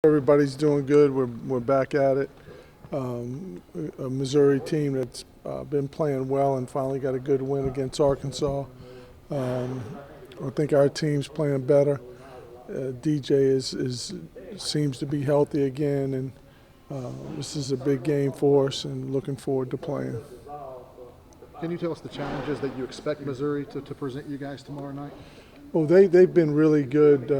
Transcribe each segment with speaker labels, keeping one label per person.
Speaker 1: Everybody's doing good. We're back at it. A Missouri team that's been playing well and finally got a good win against Arkansas. I think our team's playing better. DJ seems to be healthy again, and this is a big game for us. And looking forward to playing.
Speaker 2: Can you tell us the challenges that you expect Missouri to present you guys tomorrow night?
Speaker 1: Well, they've been really good.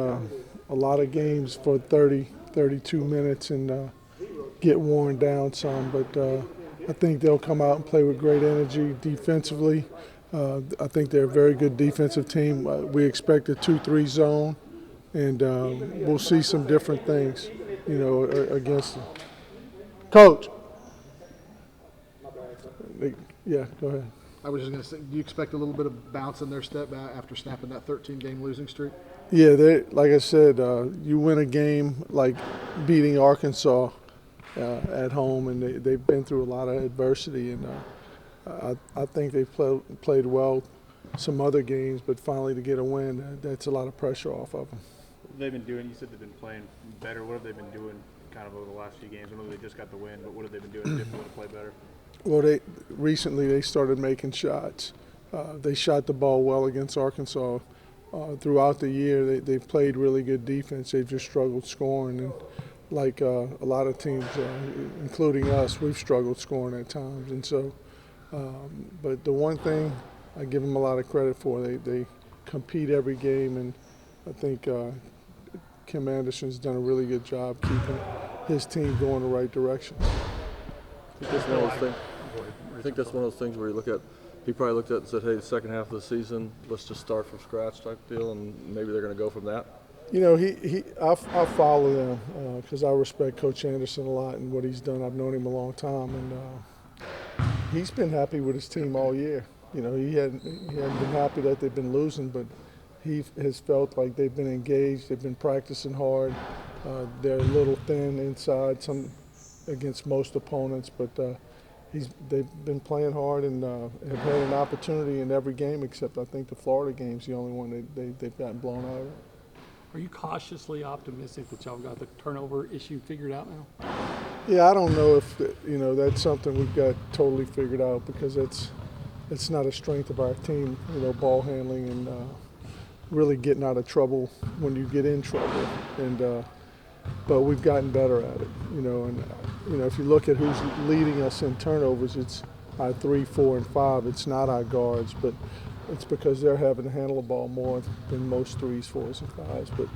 Speaker 1: A lot of games for 30, 32 minutes and get worn down some. But I think they'll come out and play with great energy defensively. I think they're a very good defensive team. We expect a 2-3 zone, and we'll see some different things, against them. Coach. Yeah, go ahead.
Speaker 2: I was just going to say, do you expect a little bit of bounce in their step after snapping that 13-game losing streak?
Speaker 1: Yeah, like I said, you win a game like beating Arkansas at home, and they've been through a lot of adversity, and I think they've played well some other games, but finally to get a win, that's a lot of pressure off of them.
Speaker 3: They've been doing, you said they've been playing better. What have they been doing kind of over the last few games? I know they just got the win, but what have they been doing differently to play better?
Speaker 1: Well, recently they started making shots. They shot the ball well against Arkansas. Throughout the year, they've played really good defense. They've just struggled scoring, and like a lot of teams, including us, we've struggled scoring at times. And so, but the one thing I give them a lot of credit for, they compete every game, and I think Kim Anderson's done a really good job keeping his team going the right direction.
Speaker 4: I think that's one of those things where you look at, he probably looked at it and said, hey, the second half of the season, let's just start from scratch type deal, and maybe they're going to go from that.
Speaker 1: I follow them because I respect Coach Anderson a lot and what he's done. I've known him a long time, and he's been happy with his team all year. He hadn't been happy that they've been losing, but he has felt like they've been engaged. They've been practicing hard. They're a little thin inside against most opponents, but they've been playing hard and have had an opportunity in every game except I think the Florida game's the only one they've gotten blown out of.
Speaker 5: Are you cautiously optimistic that y'all got the turnover issue figured out now?
Speaker 1: Yeah, I don't know if that's something we've got totally figured out because it's not a strength of our team, ball handling and really getting out of trouble when you get in trouble. And but we've gotten better at it, and if you look at who's leading us in turnovers, it's our 3, 4, and 5. It's not our guards, but it's because they're having to handle the ball more than most 3s, 4s, and 5s. But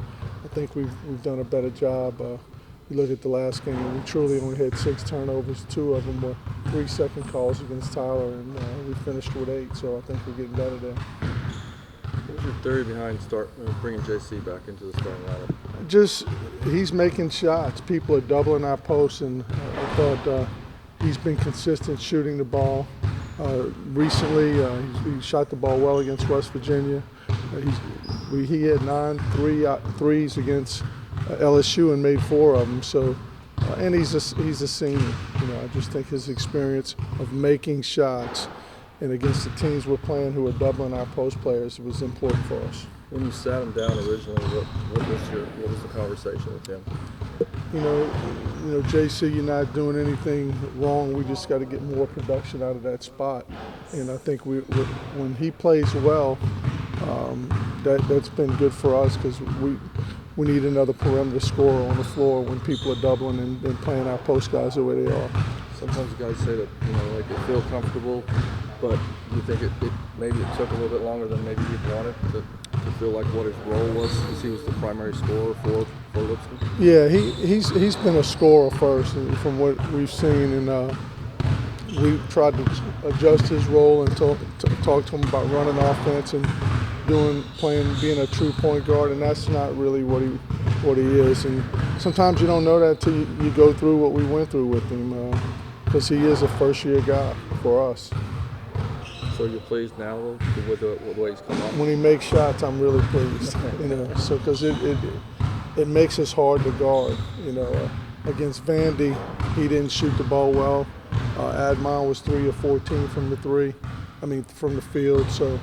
Speaker 1: I think we've done a better job. You look at the last game, we truly only had 6 turnovers. 2 of them were 3-second calls against Tyler, and we finished with 8. So I think we're getting better there.
Speaker 4: What's your theory behind bringing JC back into the starting lineup?
Speaker 1: Just he's making shots. People are doubling our posts, and I thought he's been consistent shooting the ball. Recently, he shot the ball well against West Virginia. He had 9 threes against LSU and made 4 of them. So, and he's a senior. I just think his experience of making shots and against the teams we're playing who are doubling our post players was important for us.
Speaker 4: When you sat him down originally, what was the conversation with him?
Speaker 1: JC, you're not doing anything wrong. We just got to get more production out of that spot. And I think when he plays well, that's been good for us because we need another perimeter scorer on the floor when people are doubling and playing our post guys the way they are.
Speaker 4: Sometimes guys say that they feel comfortable, but you think maybe it took a little bit longer than maybe he wanted to feel like what his role was because he was the primary scorer for Lipscomb?
Speaker 1: Yeah, he's been a scorer first from what we've seen, and we've tried to adjust his role and talk to him about running offense and being a true point guard, and that's not really what he is. And sometimes you don't know that until you go through what we went through with him, because he is a first-year guy for us.
Speaker 4: So you're pleased now with the way he's come up?
Speaker 1: When he makes shots, I'm really pleased. So because it makes us hard to guard. Against Vandy, he didn't shoot the ball well. Admon was 3 of 14 from the 3. from the field. So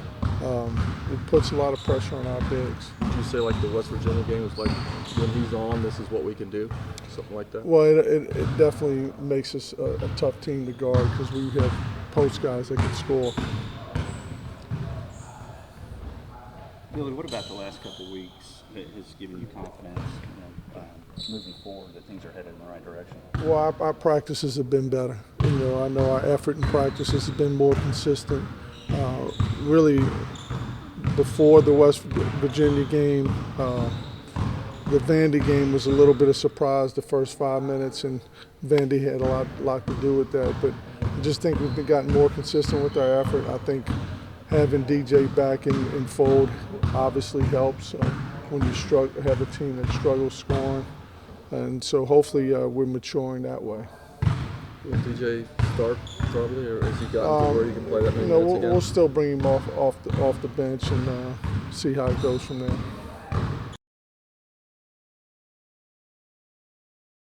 Speaker 1: it puts a lot of pressure on our bigs.
Speaker 4: Would you say like the West Virginia game was like, when he's on, this is what we can do? Something like that?
Speaker 1: Well, it definitely makes us a tough team to guard because we have post guys that can score.
Speaker 6: Billy, what about the last couple of weeks that has given you confidence, moving forward, that things are headed in the right direction?
Speaker 1: Well, our practices have been better. I know our effort in practices has been more consistent. Really, before the West Virginia game, the Vandy game was a little bit of surprise the first 5 minutes, and Vandy had a lot to do with that. But I just think we've gotten more consistent with our effort. I think having DJ back in fold obviously helps when you have a team that struggles scoring. And so hopefully we're maturing that way.
Speaker 4: Will DJ start probably, or has he gotten to where he can play that many minutes again?
Speaker 1: We'll still bring him off the bench and see how it goes from there.